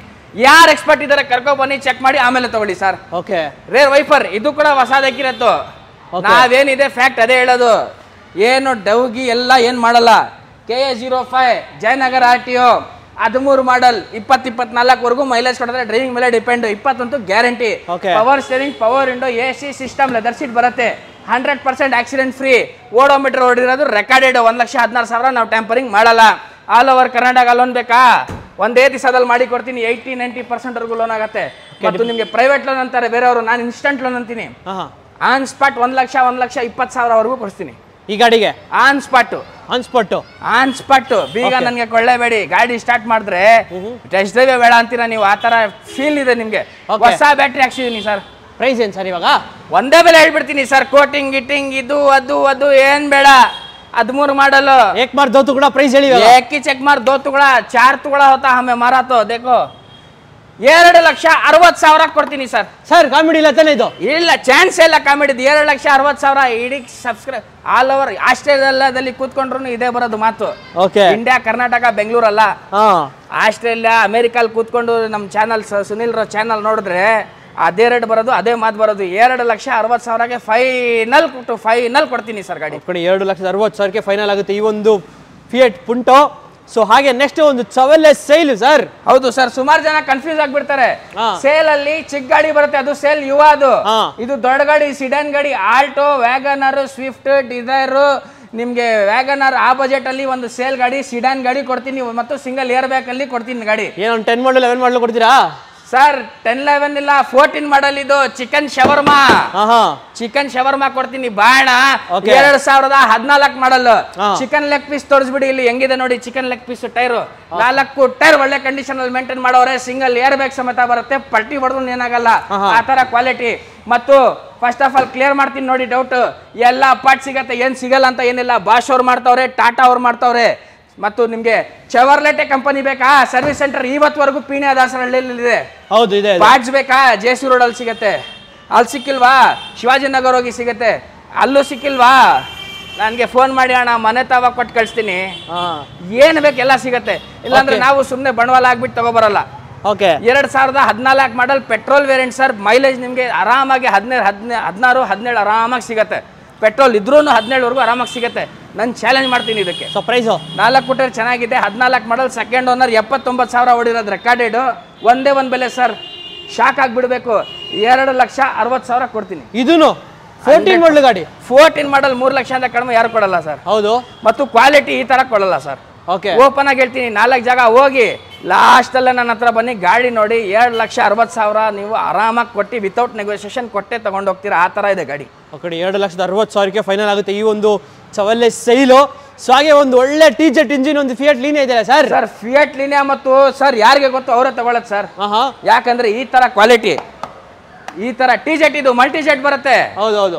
ಯಾರು ಎಕ್ಸ್ಪರ್ಟ್ ಇದಾರೆ ಕರ್ಕೊ ಬನ್ನಿ, ಚೆಕ್ ಮಾಡಿ ಆಮೇಲೆ ತಗೊಳ್ಳಿ ಸರ್. ಓಕೆ, ರೇರ್ ವೈಫರ್ ಇದು ಕೂಡ ಹೊಸದಕ್ಕಿರತ್ತು. ನಾವೇನಿದೆ ಫ್ಯಾಕ್ಟ್ ಅದೇ ಹೇಳೋದು. ಏನು ಡೌಗಿ ಎಲ್ಲ ಏನ್ ಮಾಡಲ್ಲ. KA05 Jayanagar RTO 13 model 2024 mileage ಕೊಡಿದ್ರೆ ಡ್ರೈವಿಂಗ್ ಮೇಲೆ depend. 20 guarantee. Power steering, power window, AC system, leather seat ಬರುತ್ತೆ. 100% ಆಕ್ಸಿಡೆಂಟ್ ಫ್ರೀ. ಓಡೋಮೀಟರ್ ಓಡಿರೋದು ರೆಕಾರ್ಡೆಡ್. 1,16,000 ನಾವು ಟ್ಯಾಂಪರಿಂಗ್ ಮಾಡಲ್ಲ. ಆಲ್ ಓವರ್ ಕರ್ನಾಟಕ ಲೋನ್ ಬೇಕಾ? ಒಂದೇ ದಿವಸದಲ್ಲಿ ಮಾಡಿ ಕೊಡ್ತೀನಿ. 80-90% ವರ್ಗೂ ಲೋನ್ ಆಗುತ್ತೆ. ಮತ್ತು ನಿಮಗೆ ಪ್ರೈವೇಟ್ ಲೋನ್ ಅಂತಾರೆ ಬೇರೆಯವರು, ನಾನು ಇನ್ಸ್ಟಂಟ್ ಲೋನ್ ಅಂತೀನಿ. ಆನ್ ಸ್ಪಾಟ್ 1,20,000 ವರೆಗೂ ಕೊಡ್ತೀನಿ ಈ ಗಾಡಿಗೆ. ಆನ್ ಸ್ಪಾಟ್ ಬೀಗ ನನ್ಗೆ ಕೊಳ್ಳೇಬೇಡಿ. ಗಾಡಿ ಸ್ಟಾರ್ಟ್ ಮಾಡಿದ್ರೆ ಟೆಸ್ಟ್ ಡ್ರೈವ್ ಬೇಡ ಅಂತೀರಾ ನೀವು, ಆ ತರ ಫೀಲ್ ಇದೆ ನಿಮ್ಗೆ. ಹೊಸ ಬ್ಯಾಟ್ರಿ ಹಾಕ್ಸಿದೀನಿ ಸರ್. ಪ್ರೈಸ್ ಏನ್ ಸರ್ ಇವಾಗ? ಒಂದೇ ಬೆಲೆ ಹೇಳ್ಬಿಡ್ತೀನಿ ಸರ್. ಕೋಟಿಂಗ್ ಗಿಟ್ಟಿಂಗ್ ಇದು ಅದು ಏನ್ ಬೇಡ. 13 ಮಾಡಲ್ एक मार दो टुकड़ा ಪ್ರೈಸ್ ಹೇಳಿ. एक ही चेक मार 2 टुकड़ा 4 टुकड़ा होता हमें मारा तो देखो 2,60,000 ಕೊಡ್ತೀನಿ ಸರ್. ಸರ್ ಕಾಮಿಡಿ ಇಲ್ಲ ತಾನೆ ಇದು? ಇಲ್ಲ, ಚಾನ್ಸ್ ಇಲ್ಲ ಕಾಮಿಡಿ. 2,60,000 ಇಡೀ ಸಬ್ಸ್ಕ್ರೈಬ್ ಆಲ್ ಓವರ್ ಆಸ್ಟ್ರೇಲಿಯಾದಲ್ಲಿ ಕೂತ್ಕೊಂಡ್ರು ಇದೇ ಬರೋದು ಮಾತು. ಇಂಡಿಯಾ, ಕರ್ನಾಟಕ, ಬೆಂಗಳೂರು ಅಲ್ಲ. ಆಸ್ಟ್ರೇಲಿಯಾ, ಅಮೆರಿಕಲ್ಲಿ ಕೂತ್ಕೊಂಡು ನಮ್ಮ ಚಾನಲ್ ಸುನಿಲ್ ರೋ ಚಾನಲ್ ನೋಡಿದ್ರೆ ಅದೇ ರೇಟ್ ಬರೋದು, ಅದೇ ಮಾತು ಬರೋದು. 2,60,000ಗೆ ಫೈನಲ್ ಕೊಡ್ತೀನಿ ಸರ್ ಗಾಡಿ. 2,60,000ಗೆ ಫೈನಲ್ ಆಗುತ್ತೆ ಈ ಒಂದು ಫಿಯಟ್ ಪುಂಟೋ. ಸೊ ಹಾಗೆ ನೆಕ್ಸ್ಟ್ ಒಂದು ಚವೆಲ್ಲೆ ಸೈಲ್ ಸರ್. ಹೌದು ಸರ್, ಸುಮಾರು ಜನ ಕನ್ಫ್ಯೂಸ್ ಆಗ್ಬಿಡ್ತಾರೆ. ಸೇಲ್ ಅಲ್ಲಿ ಚಿಕ್ಕ ಗಾಡಿ ಬರುತ್ತೆ, ಅದು ಸೇಲ್ ಯುವ. ಅದು ಇದು ದೊಡ್ಡ ಗಾಡಿ, ಸಿಡನ್ ಗಾಡಿ, ಆಲ್ಟೋ, ವ್ಯಾಗನರ್, ಸ್ವಿಫ್ಟ್, ಡಿಸೈರ್. ನಿಮ್ಗೆ ವ್ಯಾಗನರ್ ಆ ಬಜೆಟ್ ಅಲ್ಲಿ ಒಂದು ಸೇಲ್ ಗಾಡಿ, ಸಿಡನ್ ಗಾಡಿ ಕೊಡ್ತೀನಿ ಮತ್ತು ಸಿಂಗಲ್ ಏರ್ ಬ್ಯಾಗ್ ಅಲ್ಲಿ ಕೊಡ್ತೀನಿ ಗಾಡಿ. ಏನೋ 10 ಮಾಡಲ್ 11 ಮಾಡಲ್ ಕೊಡ್ತೀರಾ ಸರ್? 10-11 ಇಲ್ಲ, 14 ಮಾಡಲ್ ಇದು. ಚಿಕನ್ ಶವರ್ಮಾ ಕೊಡ್ತೀನಿ. ಬಾಣ 2014 ಮಾಡಲ್. ಚಿಕನ್ ಲೆಗ್ ಪೀಸ್ ತೋರಿಸ್ಬಿಡಿ ಇಲ್ಲಿ ಹೆಂಗಿದೆ ನೋಡಿ. Chicken leg piece tyre 4 tyre ಒಳ್ಳೆ ಕಂಡೀಷನ್ ಅಲ್ಲಿ ಮೇಂಟೈನ್ ಮಾಡೋರೆ. ಸಿಂಗಲ್ ಏರ್ ಬ್ಯಾಗ್ ಸಮೇತ ಬರುತ್ತೆ. ಪಲ್ಟಿ ಹೊಡೆದು ಏನಾಗಲ್ಲ, ಆ ತರ ಕ್ವಾಲಿಟಿ. ಮತ್ತು ಫಸ್ಟ್ ಆಫ್ ಆಲ್ ಕ್ಲಿಯರ್ ಮಾಡ್ತೀನಿ ನೋಡಿ ಡೌಟ್. ಎಲ್ಲ ಪಾರ್ಟ್ ಸಿಗತ್ತೆ, ಏನ್ ಸಿಗಲ್ಲ ಅಂತ ಏನಿಲ್ಲ. ಬಾಷ್ ಅವ್ರು ಮಾಡ್ತಾವ್ರೆ, ಟಾಟಾ ಅವ್ರು ಮಾಡ್ತಾವ್ರೆ. ಮತ್ತು ನಿಮ್ಗೆ ಚೆವರ್ಲೆಟೆ ಕಂಪನಿ ಬೇಕಾ? ಸರ್ವಿಸ್ ಸೆಂಟರ್ ಇವತ್ತವರೆಗೂ ಪೀಣ್ಯ ದಾಸರಹಳ್ಳಿಯಲ್ಲಿ. ಹೌದು ಇದೆ. ಬಾಡ್ಸ್ ಬೇಕಾ? JC ರೋಡ್ ಅಲ್ಲಿ ಸಿಗತ್ತೆ. ಅಲ್ಲಿ ಸಿಕ್ಕಿಲ್ವಾ? ಶಿವಾಜಿನಗರ ಹೋಗಿ ಸಿಗತ್ತೆ. ಅಲ್ಲೂ ಸಿಕ್ಕಿಲ್ವಾ? ನನ್ಗೆ ಫೋನ್ ಮಾಡಿ ಅಣ್ಣ ಮನೆ ತಾವ ಕೊಟ್ಟು ಕಳಿಸ್ತೀನಿ. ಏನ್ ಬೇಕು ಎಲ್ಲ ಸಿಗತ್ತೆ. ಇಲ್ಲಾಂದ್ರೆ ನಾವು ಸುಮ್ನೆ ಬಂಡವಾಳ ಆಗ್ಬಿಟ್ಟು ತಗೋಬರಲ್ಲ. 2014 ಮಾಡಲ್ ಪೆಟ್ರೋಲ್ ವೇರಿಯಂಟ್ ಸರ್. ಮೈಲೇಜ್ ನಿಮ್ಗೆ ಆರಾಮಾಗಿ 16, 17 ಆರಾಮಾಗಿ ಸಿಗತ್ತೆ. ಪೆಟ್ರೋಲ್ ಇದ್ರೂ 17ವರೆಗೂ ಆರಾಮಾಗಿ ಸಿಗುತ್ತೆ. ನಾನು ಚಾಲೆಂಜ್ ಮಾಡ್ತೀನಿ ಇದಕ್ಕೆ. ಪ್ರೈಸು 4 ಕೋಟಿ ಚೆನ್ನಾಗಿದೆ. 14 ಮಾಡಲ್, ಸೆಕೆಂಡ್ ಓನರ್, 79,000 ಹೊಡಿರೋದು ರೆಕಾರ್ಡೆಡ್. ಒಂದೇ ಒಂದು ಬೆಲೆ ಸರ್, ಶಾಕ್ ಆಗ್ಬಿಡ್ಬೇಕು. 2,60,000 ಕೊಡ್ತೀನಿ. ಇದನ್ನು 14 ಮಾಡಲ್ ಗಾಡಿ. 14 ಮಾಡಲ್ 3 ಲಕ್ಷ ಅಂತ ಕಡಿಮೆ ಯಾರು ಕೊಡಲ್ಲ ಸರ್. ಹೌದು. ಮತ್ತು ಕ್ವಾಲಿಟಿ ಈ ತರ ಕೊಡಲ್ಲ ಸರ್. ಓಪನ್ ಆಗಿ ಹೇಳ್ತೀನಿ, 4 ಜಾಗ ಹೋಗಿ ಲಾಸ್ಟ್ ಅಲ್ಲೇ ನನ್ನ ಹತ್ರ ಬನ್ನಿ, ಗಾಡಿ ನೋಡಿ. 2,60,000 ನೀವು ಆರಾಮಾಗಿ ಕೊಟ್ಟು ವಿತೌಟ್ ನೆಗೋಸಿಯೇಷನ್ ಕೊಟ್ಟೆ ತಗೊಂಡು ಹೋಗ್ತೀರಾ. ಆ ತರ ಇದೆ ಗಾಡಿ. 2,60,000ಗೆ ಫೈನಲ್ ಆಗುತ್ತೆ ಈ ಒಂದು ಚವೆಲ್ಲೆ ಸೈಲು. ಸೊ ಹಾಗೆ ಒಂದು ಒಳ್ಳೆ TZ ಇಂಜಿನ್, ಒಂದು ಫಿಯಟ್ ಲೀನಿಯಾ ಇದೆ ಸರ್. ಫಿಯಟ್ ಲೀನಿಯಾ ಮತ್ತು ಸರ್ ಯಾರಿಗೆ ಗೊತ್ತು ಅವರೇ ತಗೊಳ್ಳೋದು ಸರ್. ಯಾಕಂದ್ರೆ ಈ ತರ ಕ್ವಾಲಿಟಿ, ಈ ತರ TZ ಇದು ಮಲ್ಟಿಜೆಟ್ ಬರುತ್ತೆ.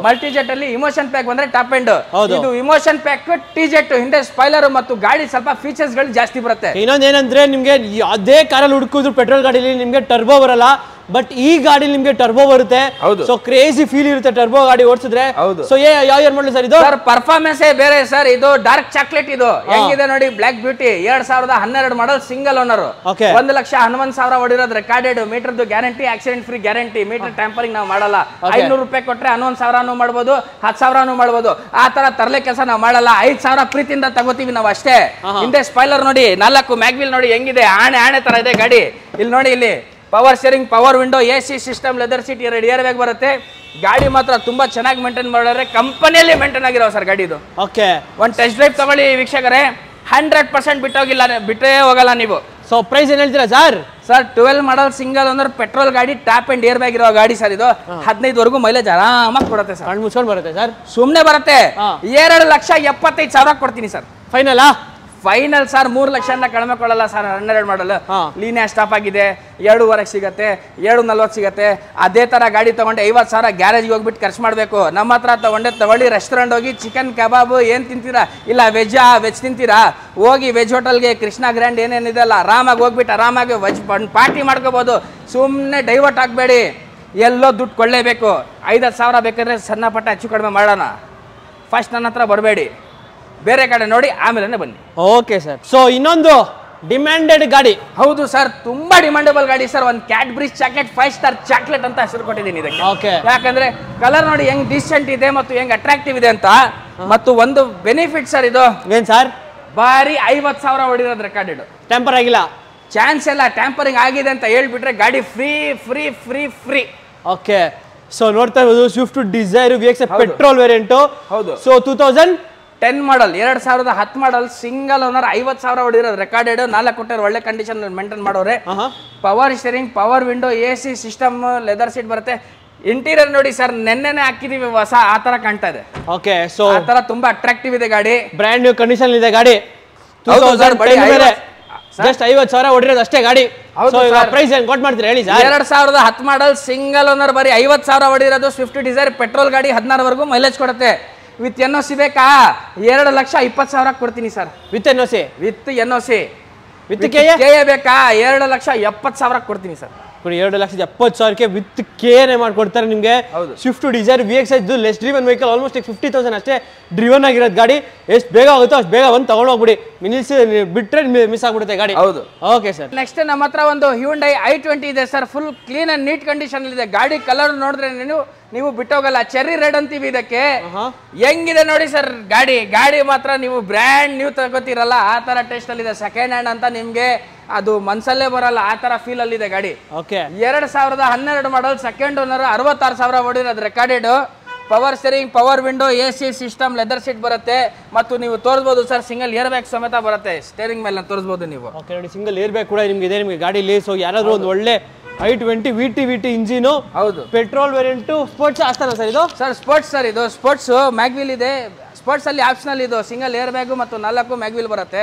ಮಲ್ಟಿಜೆಟ್ ಅಲ್ಲಿ ಇಮೋಷನ್ ಪ್ಯಾಕ್ ಬಂದ್ರೆ ಟಾಪ್ ಎಂಡ್. ಇದು ಇಮೋಷನ್ ಪ್ಯಾಕ್ TZ, ಹಿಂದೆ ಸ್ಪಾಯ್ಲರ್ ಮತ್ತು ಗಾಡಿ ಸ್ವಲ್ಪ ಫೀಚರ್ಸ್ ಗಳು ಜಾಸ್ತಿ ಬರುತ್ತೆ. ಇನ್ನೊಂದೇನಂದ್ರೆ ನಿಮ್ಗೆ ಅದೇ ಕಾರಲ್ಲಿ ಹುಡುಕಿದ್ರು ಪೆಟ್ರೋಲ್ ಗಾಡಿಲಿ ನಿಮ್ಗೆ ಟರ್ಬೋ ಬರಲ್ಲ. ಬಟ್ ಈ ಗಾಡಿ ನಿಮ್ಗೆ ಟರ್ಬೋ ಬರುತ್ತೆ. ಸೊ ಕ್ರೇಜಿ ಫೀಲ್ ಇರುತ್ತೆ ಟರ್ಬೋ ಗಾಡಿ ಓಡಿಸಿದ್ರೆ. ಸೊ ಯಾವ ಇಯರ್ ಮಾಡಲಿ ಸರ್ ಇದು? ಸರ್ ಪರ್ಫಾರ್ಮೆನ್ಸ್ ಬೇರೆ ಸರ್. ಇದು ಡಾರ್ಕ್ ಚಾಕ್ಲೇಟ್. ಇದು ಹೆಂಗಿದೆ ನೋಡಿ, black beauty. 2012 model, single owner. 1,11,000 ಹೊಡಿರೋದು ರೆಕಾರ್ಡೆಡ್. ಮೀಟರ್ದು guarantee, accident free guarantee. Meter tampering ನಾವು ಮಾಡಲ್ಲ. 500 ರೂಪಾಯಿ ಕೊಟ್ರೆ 11,000 ಮಾಡ್ಬೋದು, 10,000 ಮಾಡ್ಬೋದು. ಆ ತರ ತರಲೆ ಕೆಲಸ ನಾವು ಮಾಡಲ್ಲ. 5,000 ಪ್ರೀತಿಯಿಂದ ತಗೋತೀವಿ ನಾವು ಅಷ್ಟೇ. ಹಿಂದೆ ಸ್ಪಾಯ್ಲರ್ ನೋಡಿ, 4 ಮ್ಯಾಗ್ವಿಲ್ ನೋಡಿ ಹೆಂಗಿದೆ, ಆಣೆ ತರ ಇದೆ ಗಾಡಿ. ಇಲ್ಲಿ ನೋಡಿ, ಇಲ್ಲಿ power steering, power window, AC system, leather seat, 2 air bag ಬರುತ್ತೆ. ಗಾಡಿ ಮಾತ್ರ ತುಂಬಾ ಚೆನ್ನಾಗಿ ಮೇಂಟೈನ್ ಮಾಡಿದ್ರೆ, ಕಂಪನಿಯಲ್ಲಿ ಮೇಂಟೈನ್ ಆಗಿರೋ ಸರ್ ಗಾಡಿ ಇದು. ಒಂದು ಟೆಸ್ಟ್ ಡ್ರೈವ್ ತಗೊಳ್ಳಿ ವೀಕ್ಷಕರೇ, 100% ಬಿಟ್ಟೇ ಹೋಗಲ್ಲ ನೀವು. ಸೊ ಪ್ರೈಸ್ ಏನ್ ಹೇಳ್ತೀರಾ ಸರ್? 12 ಮಾಡಲ್, ಸಿಂಗಲ್ ಓನರ್, ಪೆಟ್ರೋಲ್ ಗಾಡಿ, ಟಾಪ್ ಅಂಡ್ ಏರ್ ಬ್ಯಾಗ್ ಇರೋ ಗಾಡಿ ಸರ್ ಇದು. 15ವರೆಗೂ ಮೈಲೇಜ್ ಆರಾಮಾಗಿ ಕೊಡುತ್ತೆ ಸರ್. ಮುಚ್ಕೊಂಡು ಬರುತ್ತೆ ಸರ್, ಸುಮ್ಮನೆ ಬರುತ್ತೆ. 2,75,000 ಕೊಡ್ತೀನಿ ಸರ್. ಫೈನಲ್ ಸರ್ 3 ಲಕ್ಷ ಕಡಿಮೆ ಕೊಡಲ್ಲ ಸರ್. 12 ಮಾಡಲ್ ಲೀನಿಯಾ ಸ್ಟಾಪ್ ಆಗಿದೆ, 2.5 ಸಿಗತ್ತೆ, 7.40 ಸಿಗತ್ತೆ. ಅದೇ ತರ ಗಾಡಿ ತಗೊಂಡೆ 50,000 ಗ್ಯಾರೇಜ್ಗೆ ಹೋಗ್ಬಿಟ್ಟು ಖರ್ಚು ಮಾಡಬೇಕು. ನಮ್ಮ ಹತ್ರ ತಗೊಳ್ಳಿ ರೆಸ್ಟೋರೆಂಟ್ ಹೋಗಿ ಚಿಕನ್ ಕಬಾಬ್ ಏನ್ ತಿಂತೀರಾ, ಇಲ್ಲ ವೆಜ್ ತಿಂತೀರಾ, ಹೋಗಿ ವೆಜ್ ಹೋಟೆಲ್ಗೆ ಕೃಷ್ಣ ಗ್ರ್ಯಾಂಡ್ ಏನೇನಿದೆ ಅಲ್ಲ ಆರಾಮಾಗಿ ಹೋಗ್ಬಿಟ್ಟು ಆರಾಮಾಗಿ ವೆಜ್ ಪಾರ್ಟಿ ಮಾಡ್ಕೋಬಹುದು. ಸುಮ್ಮನೆ ಡೈವರ್ಟ್ ಆಗಬೇಡಿ, ಎಲ್ಲೋ ದುಡ್ಡು ಕೊಳ್ಳೇಬೇಕು. 5,000 ಬೇಕಾದ್ರೆ ಸಣ್ಣ ಪಟ್ಟ ಹೆಚ್ಚು ಕಡಿಮೆ ಮಾಡೋಣ. ಫಸ್ಟ್ ನನ್ನ ಹತ್ರ ಬರಬೇಡಿ, ಬೇರೆ ಕಡೆ ನೋಡಿ ಆಮೇಲೆ ಬನ್ನಿ. Okay sir. ಸೊ ಇನ್ನೊಂದು ಡಿಮ್ಯಾಂಡೆಡ್ ಗಾಡಿ. ಹೌದು ಸರ್, ತುಂಬಾ ಡಿಮ್ಯಾಂಡಬಲ್ ಗಾಡಿ ಸರ್. ಒಂದು ಕ್ಯಾಡ್ಬರಿ ಚಾಕ್ಲೇಟ್ 5 ಸ್ಟಾರ್ ಚಾಕ್ಲೇಟ್ ಅಂತ ಹೆಸರು ಕೊಟ್ಟಿದ್ದೀನಿ ಇದಕ್ಕೆ. ಓಕೆ. ಯಾಕಂದ್ರೆ ಕಲರ್ ನೋಡಿ ಹೆಂಗ್ ಡೀಸೆಂಟ್ ಇದೆ ಮತ್ತು ಹೆಂಗ್ ಅಟ್ರಾಕ್ಟಿವ್ ಇದೆ ಅಂತ. ಮತ್ತು ಒಂದು ಬೆನಿಫಿಟ್ ಸರ್, ಇದು ಏನ್ ಸರ್? ಬಾರಿ 50,000 ಹೊಡಿರೋದು ರೆಕಾರ್ಡೆಡ್. ಟೆಂಪರ್ ಆಗಿಲ್ಲ, ಚಾನ್ಸ್ ಎಲ್ಲ. ಟ್ಯಾಂಪರಿಂಗ್ ಆಗಿದೆ ಅಂತ ಹೇಳ್ಬಿಟ್ರೆ ಗಾಡಿ free free free free. Okay. So ನೋಡ್ತಾ ಇರೋದು Swift Dzire VX petrol variant. ಹೌದು. ಸೊ 2010 ಮಾಡಲ್, 2010 ಮಾಡಲ್, ಸಿಂಗಲ್ ಓನರ್, 50,000 ಹೊಡಿರೋದು ರೆಕಾರ್ಡೆಡ್. 4 ಕೊಟ್ಟರೆ ಒಳ್ಳೆ ಕಂಡೀಷನ್ ಮೇಂಟೈನ್ ಮಾಡೋರೆ. Power steering, power window, AC system, leather seat ಬರುತ್ತೆ. ಇಂಟೀರಿಯರ್ ನೋಡಿ ಸರ್, ನೆನ್ನೆನೆ ಹಾಕಿದೀವಿ ಹೊಸ, ಆ ತರ ಕಾಣ್ತಾ ಇದೆ. ಓಕೆ. ಸೊ ಆ ತರ ತುಂಬಾ ಅಟ್ರಾಕ್ಟಿವ್ ಇದೆ ಗಾಡಿ. ಬ್ರ್ಯಾಂಡ್ ನ್ಯೂ ಕಂಡೀಷನ್ ಇದೆ ಗಾಡಿ. 2010 ಜಸ್ಟ್ 50,000 ಹೊಡಿರೋದು ಅಷ್ಟೇ ಗಾಡಿ. ಪ್ರೈಸ್ ಏನು ಕೊಟ್ಟು ಮಾಡ್ತೀರಾ ಹೇಳಿ ಸರ್? 2010 ಮಾಡಲ್, ಸಿಂಗಲ್ ಓನರ್, ಬರೀ 50,000 ಹೊಡಿರೋದು. ಸ್ವಿಫ್ಟ್ ಡಿಸೈರ್ ಪೆಟ್ರೋಲ್ ಗಾಡಿ, 16 ವರೆಗೂ ಮೈಲೇಜ್ ಕೊಡುತ್ತೆ. ವಿತ್ NOC ಬೇಕಾ? 2,20,000 ಕೊಡ್ತೀನಿ sir. With NOC? With NOC. With KA ಬೇಕಾ? 2,70,000 ಕೊಡ್ತೀನಿ ಸರ್. 2,70,000ಕ್ಕೆ ವಿತ್ KA ಮಾಡ್ಕೊಡ್ತಾರೆ ನಿಮಗೆ. ಸ್ವಿಫ್ಟ್ ಡಿಸೈರ್ VX ಇದು ಲೆಸ್ ಡ್ರಿವನ್ ವೆಹಿಕಲ್, ಆಲ್ಮೋಸ್ಟ್ 50,000 ಅಷ್ಟೇ ಡ್ರಿವನ್ ಆಗಿರೋದು ಗಾಡಿ. ಎಷ್ಟು ಬೇಗ ಆಗುತ್ತೋ ಅಷ್ಟು ಬೇಗ ಬಂದು ತಗೊಂಡು ಹೋಗ್ಬಿಡಿ, ಬಿಟ್ರೆ ಮಿಸ್ ಆಗ್ಬಿಡುತ್ತೆ ಗಾಡಿ. ಹೌದು. Okay sir. ನೆಕ್ಸ್ಟ್ ನಮ್ಮ ಹತ್ರ ಒಂದು Hyundai i20 ಇದೆ sir. Full clean and neat condition ಇದೆ ಗಾಡಿ. ಕಲರ್ ನೋಡಿದ್ರೆ ನೀವು ಬಿಟ್ಟೋಗಲ್ಲ. ಚೆರ್ರಿ ರೆಡ್ ಅಂತೀವಿ ಇದಕ್ಕೆ. ಹೆಂಗಿದೆ ನೋಡಿ ಸರ್ ಗಾಡಿ ಮಾತ್ರ ನೀವು ಬ್ರ್ಯಾಂಡ್ ನ್ಯೂ ತಗೋತೀರಲ್ಲ ಆ ತರ ಟೇಸ್ಟ್ ಅಲ್ಲಿ ಇದೆ. ಸೆಕೆಂಡ್ ಹ್ಯಾಂಡ್ ಅಂತ ನಿಮ್ಗೆ ಅದು ಮನ್ಸಲ್ಲೇ ಬರಲ್ಲ, ಆ ತರ ಫೀಲ್ ಅಲ್ಲಿ ಇದೆ ಗಾಡಿ. 2012 ಮಾಡಲ್, ಸೆಕೆಂಡ್ ಓನರ್, 66,000 ಹೊಡಿರೋದು recorded. Power steering, power window, AC system, leather seat ಬರುತ್ತೆ. ಮತ್ತು ನೀವು ತೋರಿಸಬಹುದು ಸರ್, ಸಿಂಗಲ್ ಏರ್ ಬ್ಯಾಗ್ ಸಮೇತ ಬರುತ್ತೆ ಸ್ಟೇರಿಂಗ್ ಮೇಲೆ ತೋರಿಸಬಹುದು ನೀವು. ಓಕೆ ನೋಡಿ, ಸಿಂಗಲ್ ಏರ್ ಬ್ಯಾಗ್ ಕೂಡ ನಿಮ್ಗೆ ಇದೆ ನಿಮಗೆ ಗಾಡಿಲಿ. ಸೊ ಯಾರಾದ್ರೂ ಒಂದು ಒಳ್ಳೆ i20 VT ಇಂಜಿನ್, ಹೌದು, ಪೆಟ್ರೋಲ್ ವೇರಿಯಂಟ್, ಸ್ಪೋರ್ಟ್ಸ್ ಆಗ್ತಾನ ಸರ್ ಇದು? ಸರ್ ಸ್ಪೋರ್ಟ್ಸ್ ಸರ್, ಇದು ಸ್ಪೋರ್ಟ್ಸ್ ಮ್ಯಾಗ್ವಿಲ್ ಇದೆ. ಸ್ಪೋರ್ಟ್ಸ್ ಅಲ್ಲಿ ಆಪ್ಷನಲ್ ಇದು ಸಿಂಗಲ್ ಏರ್ ಬ್ಯಾಗ್ ಮತ್ತು 4 ಮ್ಯಾಗ್ವಿಲ್ ಬರುತ್ತೆ.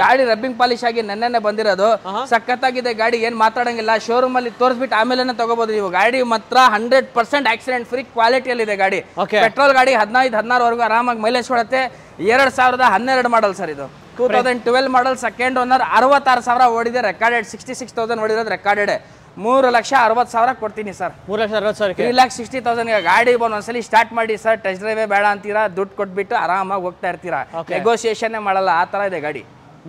ಗಾಡಿ ರಬ್ಬಿಂಗ್ ಪಾಲಿಶ್ ಆಗಿ ನೆನ್ನೆ ಬಂದಿರೋದು. ಸಖತ್ತಾಗಿದೆ ಗಾಡಿ, ಏನ್ ಮಾತಾಡಂಗಿಲ್ಲ. ಶೋರೂಮ್ ಅಲ್ಲಿ ತೋರಿಸ್ಬಿಟ್ಟು ಆಮೇಲೆ ತಗೋಬಹುದು ನೀವು. ಗಾಡಿ ಮಾತ್ರ 100% ಆಕ್ಸಿಡೆಂಟ್ ಫ್ರೀ ಕ್ವಾಲಿಟಿಯಲ್ಲಿ ಇದೆ ಗಾಡಿ. ಪೆಟ್ರೋಲ್ ಗಾಡಿ 15-16 ವರೆಗೂ ಆರಾಮಾಗಿ ಮೈಲೇಜ್ ಕೊಡುತ್ತೆ. 2012 ಮಾಡಲ್ ಸರ್ ಇದು. 2012 ಮಾಡಲ್, ಸೆಕೆಂಡ್ ಓನರ್, 66,000 ಓಡಿದೆ ರೆಕಾರ್ಡೆಡ್. 66,000 ಓಡಿರೋದು ರೆಕಾರ್ಡೆಡ್. 3,60,000 ಕೊಡ್ತೀನಿ ಸರ್. 3,60,000. 3,60,000 ಗಾಡಿ ಬಂದು ಒಂದ್ಸಲಿ ಸ್ಟಾರ್ಟ್ ಮಾಡಿ ಸರ್. ಟೆಸ್ಟ್ ಡ್ರೈವೇ ಬೇಡ ಅಂತೀರಾ, ದುಡ್ಡು ಕೊಟ್ಬಿಟ್ಟು ಆರಾಮಾಗಿ ಹೋಗ್ತಾ ಇರ್ತೀರಾ. ನೆಗೋಸಿಯೇಷನ್ ಮಾಡಲ್ಲ, ಆ ತರ ಇದೆ ಗಾಡಿ.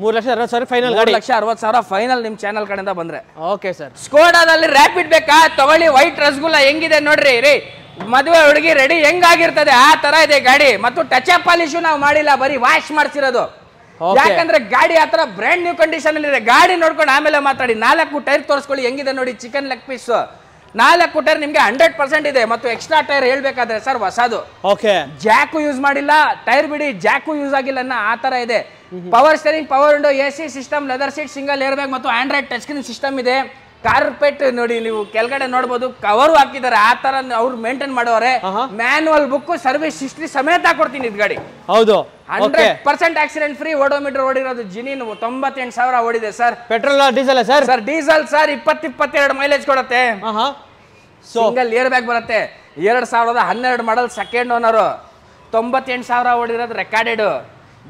3,60,000 ಫೈನಲ್ ಗಾಡಿ. 3,60,000 ಫೈನಲ್ ನಿಮ್ ಚಾನಲ್ ಕಡೆಯಿಂದ ಬಂದ್ರೆ. Okay sir. ಸ್ಕೋಡಾದಲ್ಲಿ ರ್ಯಾಪಿಡ್ ಬೇಕಾ? ತಗೊಳ್ಳಿ. ವೈಟ್ ರಸಗುಲ್ಲ ಹೆಂಗಿದೆ ನೋಡ್ರಿ ರೀ. ಮದುವೆ ಹುಡುಗಿ ರೆಡಿ ಹೆಂಗಾಗಿರ್ತದೆ ಆ ತರ ಇದೆ ಗಾಡಿ. ಮತ್ತು ಟಚ್ ಅಪ್ ಪಾಲಿಶು ನಾವು ಮಾಡಿಲ್ಲ, ಬರೀ ವಾಶ್ ಮಾಡ್ಸಿರೋದು. ಯಾಕಂದ್ರೆ ಗಾಡಿ ಆತರ ಬ್ರ್ಯಾಂಡ್ ನ್ಯೂ ಕಂಡೀಷನ್ ಅಲ್ಲಿ ಇದೆ. ಗಾಡಿ ನೋಡ್ಕೊಂಡು ಆಮೇಲೆ ಮಾತಾಡಿ. 4 ಟೈರ್ ತೋರಿಸ್ಕೊಳ್ಳಿ ಹೆಂಗಿದೆ ನೋಡಿ. ಚಿಕನ್ ಲೆಗ್ ಪೀಸ್ 4 ಟೈರ್ ನಿಮ್ಗೆ 100% ಇದೆ. ಮತ್ತು ಎಕ್ಸ್ಟ್ರಾ ಟೈರ್ ಹೇಳ್ಬೇಕಾದ್ರೆ ಸರ್ ಹೊಸದು. ಓಕೆ. ಜಾಕು ಯೂಸ್ ಮಾಡಿಲ್ಲ, ಟೈರ್ ಬಿಡಿ, ಜಾಕು ಯೂಸ್ ಆಗಿಲ್ಲ ಅನ್ನೋ ಆ ತರ ಇದೆ. Power steering, power window, AC system, leather seat, single air bag ಮತ್ತು ಆಂಡ್ರಾಯ್ಡ್ ಟಚ್ ಸ್ಕ್ರೀನ್ ಸಿಸ್ಟಮ್ ಇದೆ. ಕಾರ್ಪೆಟ್ ನೋಡಿ, ನೀವು ಕೆಳಗಡೆ ನೋಡಬಹುದು, ಕವರ್ ಹಾಕಿದ್ದಾರೆ. ಆ ತರ ಅವ್ರು ಮೇಂಟೈನ್ ಮಾಡೋರೆ. ಮ್ಯಾನುವಲ್ ಬುಕ್, ಸರ್ವಿಸ್ ಹಿಸ್ಟ್ರಿ ಸಮೇತ ಕೊಡ್ತೀನಿ ಇದು ಗಾಡಿ. ಹೌದು. 100% ಆಕ್ಸಿಡೆಂಟ್ ಫ್ರೀ. ಓಡೋಮೀಟರ್ ಓಡಿರೋದು ಜಿನಿನ್ 98,000 ಓಡಿದೆ sir. Petrol diesel sir? Sir diesel sir. 20-22 mileage ಕೊಡುತ್ತೆ. ಸಿಂಗಲ್ ಏರ್ ಬ್ಯಾಗ್ ಬರುತ್ತೆ. 2012 ಮಾಡಲ್, ಸೆಕೆಂಡ್ ಓನರ್, 98,000 ಓಡಿರೋದು ರೆಕಾರ್ಡೆಡ್.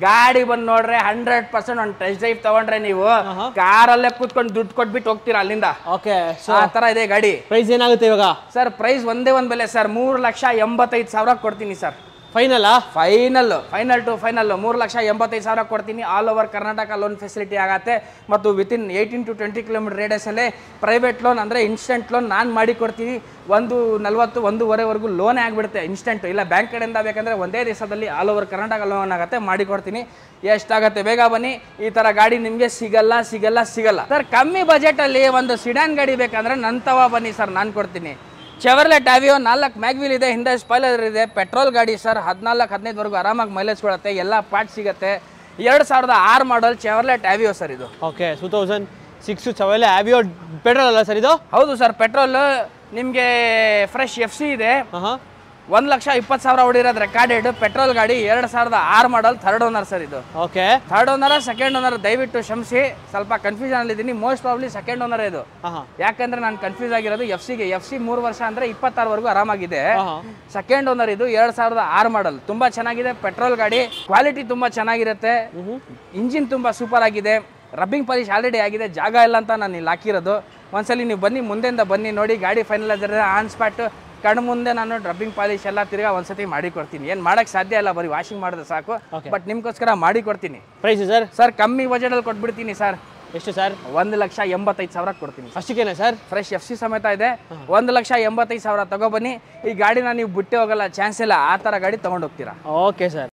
ಗಾಡಿ ಬಂದು ನೋಡ್ರೆ 100% ಒಂದು ಟೆಸ್ಟ್ ಡ್ರೈವ್ ತಗೊಂಡ್ರೆ ನೀವು ಕಾರಲ್ಲೇ ಕೂತ್ಕೊಂಡು ದುಡ್ಡು ಕೊಟ್ಬಿಟ್ಟು ಹೋಗ್ತೀರಾ ಅಲ್ಲಿಂದ. ಓಕೆ. ಆ ತರ ಇದೆ ಗಾಡಿ. ಪ್ರೈಸ್ ಏನಾಗುತ್ತೆ ಇವಾಗ ಸರ್? ಪ್ರೈಸ್ ಒಂದೇ ಒಂದು ಬೆಲೆ ಸರ್, 3,85,000 ಕೊಡ್ತೀನಿ ಸರ್. ಫೈನಲ್ ಟು ಫೈನಲ್ 3,85,000 ಕೊಡ್ತೀನಿ. All over Karnataka loan facility ಆಗತ್ತೆ. ಮತ್ತು ವಿತಿನ್ 18 to 20 ಕಿಲೋಮೀಟರ್ ರೇಡಿಯಸ್ ಅಲ್ಲೇ ಪ್ರೈವೇಟ್ ಲೋನ್ ಅಂದ್ರೆ ಇನ್ಸ್ಟೆಂಟ್ ಲೋನ್ ನಾನು ಮಾಡಿ ಕೊಡ್ತೀನಿ. 140-1.25 ಲೋನ್ ಆಗಿಬಿಡುತ್ತೆ ಇನ್ಸ್ಟೆಂಟ್. ಇಲ್ಲ ಬ್ಯಾಂಕ್ ಕಡೆಯಿಂದ ಬೇಕಂದ್ರೆ ಒಂದೇ ದಿವಸದಲ್ಲಿ ಆಲ್ ಓವರ್ ಕರ್ನಾಟಕ ಲೋನ್ ಆಗುತ್ತೆ, ಮಾಡಿ ಕೊಡ್ತೀನಿ. ಎಷ್ಟಾಗತ್ತೆ ಬೇಗ ಬನ್ನಿ. ಈ ತರ ಗಾಡಿ ನಿಮ್ಗೆ ಸಿಗಲ್ಲ ಸರ್. ಕಮ್ಮಿ ಬಜೆಟ್ ಅಲ್ಲಿ ಒಂದು ಸಿಡಾನ್ ಗಾಡಿ ಬೇಕಂದ್ರೆ ನಂತವ ಬನ್ನಿ ಸರ್, ನಾನು ಕೊಡ್ತೀನಿ. ಚೆವರ್ಲೆಟ್ ಆವಿಯೋ 4 ಮ್ಯಾಗ್ವಿಲ್ ಇದೆ, ಹಿಂದೆ ಸ್ಪಾಯ್ಲರ್ ಇದೆ. ಪೆಟ್ರೋಲ್ ಗಾಡಿ ಸರ್. 14-15 ವರೆಗೂ ಆರಾಮಾಗಿ ಮೈಲೇಜ್ ಕೊಡುತ್ತೆ. ಎಲ್ಲ ಪಾರ್ಟ್ ಸಿಗುತ್ತೆ. 2006 ಮಾಡಲ್ ಚೆವರ್ಲೆಟ್ ಆವಿಯೋ ಸರ್ ಇದು. ಓಕೆ. 2006 ಚೆವರ್ಲೆಟ್ ಆವಿಯೋ ಪೆಟ್ರೋಲ್ ಅಲ್ಲ ಸರ್ ಇದು? ಹೌದು ಸರ್, ಪೆಟ್ರೋಲ್. ನಿಮಗೆ ಫ್ರೆಶ್ FC ಇದೆ. 1,20,000 ಹೊಡಿರೋದು ರೆಕಾರ್ಡೆಡ್ ಪೆಟ್ರೋಲ್ ಗಾಡಿ 2006 ಮಾಡಲ್ ಥರ್ಡ್ ಓನರ್ ಸರ್ ಇದು. Okay, third owner second owner ದಯವಿಟ್ಟು ಕ್ಷಮಿಸಿ, ಸ್ವಲ್ಪ ಕನ್ಫ್ಯೂಷನ್ ಅಲ್ಲಿ ಇದ್ದೀನಿ. ಮೋಸ್ಟ್ ಪ್ರಾಬ್ಲಿ ಸೆಕೆಂಡ್ ಓನರ್ ಇದು. ಯಾಕಂದ್ರೆ ನಾನು ಕನ್ಫ್ಯೂಸ್ ಆಗಿರೋದು ಎಫ್ ಸಿ 3 ವರ್ಷ ಅಂದ್ರೆ 26 ಆರಾಮಾಗಿದೆ. ಸೆಕೆಂಡ್ ಓನರ್ ಇದು 2006 ಮಾಡಲ್, ತುಂಬಾ ಚೆನ್ನಾಗಿದೆ. ಪೆಟ್ರೋಲ್ ಗಾಡಿ, ಕ್ವಾಲಿಟಿ ತುಂಬಾ ಚೆನ್ನಾಗಿರುತ್ತೆ. ಇಂಜಿನ್ ತುಂಬಾ ಸೂಪರ್ ಆಗಿದೆ. ರಬ್ಬಿಂಗ್ ಪಾಲಿಶ್ ಆಲ್ರೆಡಿ ಆಗಿದೆ, ಜಾಗ ಇಲ್ಲ ಅಂತ ನಾನು ಇಲ್ಲಿ ಹಾಕಿರೋದು. ಒಂದ್ಸಲಿ ನೀವು ಬನ್ನಿ, ಮುಂದೆಯಿಂದ ಬನ್ನಿ ನೋಡಿ ಗಾಡಿ ಫೈನಲ್ ಆದರೆ ಆನ್ ಸ್ಪಾಟ್ ಕಣ್ಣು ಮುಂದೆ ನಾನು ರಬ್ಬಿಂಗ್ ಪಾಲಿಶ್ ಎಲ್ಲ ತಿರ್ಗಾ ಒಂದ್ಸತಿ ಮಾಡಿ ಕೊಡ್ತೀನಿ. ಏನು ಮಾಡಕ್ ಸಾಧ್ಯ ಇಲ್ಲ, ಬರೀ ವಾಷಿಂಗ್ ಮಾಡಿದ್ರೆ ಸಾಕು. ಬಟ್ ನಿಮ್ಗೋಸ್ಕರ ಮಾಡಿ ಕೊಡ್ತೀನಿ. ಪ್ರೈಸ್ ಸರ್ ಕಮ್ಮಿ ಬಜೆಟಲ್ಲಿ ಕೊಟ್ಬಿಡ್ತೀನಿ ಸರ್. ಎಷ್ಟು ಸರ್? 1,85,000 ಕೊಡ್ತೀನಿ. ಅಷ್ಟಕ್ಕೇನೆ ಸರ್? ಫ್ರೆಶ್ ಎಫ್ ಸಿ ಸಮೇತ ಇದೆ. 1,85,000 ತಗೊಬನ್ನಿ. ಈ ಗಾಡಿನ ನೀವು ಬಿಟ್ಟೆ ಹೋಗಲ್ಲ, ಚಾನ್ಸ್ ಇಲ್ಲ. ಆ ಥರ ಗಾಡಿ ತೊಗೊಂಡು ಹೋಗ್ತೀರಾ. Okay sir.